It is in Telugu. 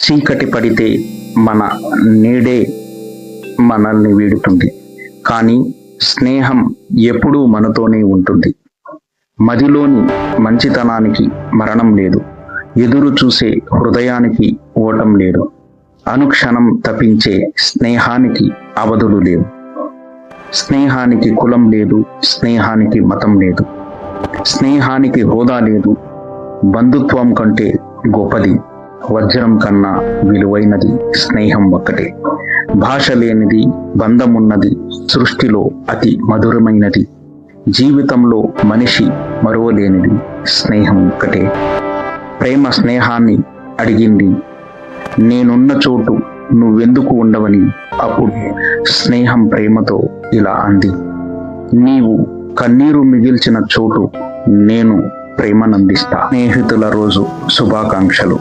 చీకటి పడితే మన నీడే మనల్ని వీడుతుంది, కానీ స్నేహం ఎప్పుడూ మనతోనే ఉంటుంది. మదిలోని మంచితనానికి మరణం లేదు, ఎదురు చూసే హృదయానికి ఓటం లేదు, అనుక్షణం తప్పించే స్నేహానికి అవధులు లేవు. స్నేహానికి కులం లేదు, స్నేహానికి మతం లేదు, స్నేహానికి హోదా లేదు. బంధుత్వం కంటే గొప్పది, వజ్రం కన్నా విలువైనది స్నేహం ఒక్కటే. భాష లేనిది బంధమున్నది, సృష్టిలో అతి మధురమైనది. జీవితంలో మనిషి మరువలేనిది స్నేహం ఒక్కటే. ప్రేమ స్నేహాన్ని అడిగింది, నేనున్న చోటు నువ్వెందుకు ఉండవని. అప్పుడు స్నేహం ప్రేమతో ఇలా అంది, నీవు కన్నీరు మిగిల్చిన చోటు నేను ప్రేమనందిస్తా. స్నేహితుల రోజు శుభాకాంక్షలు.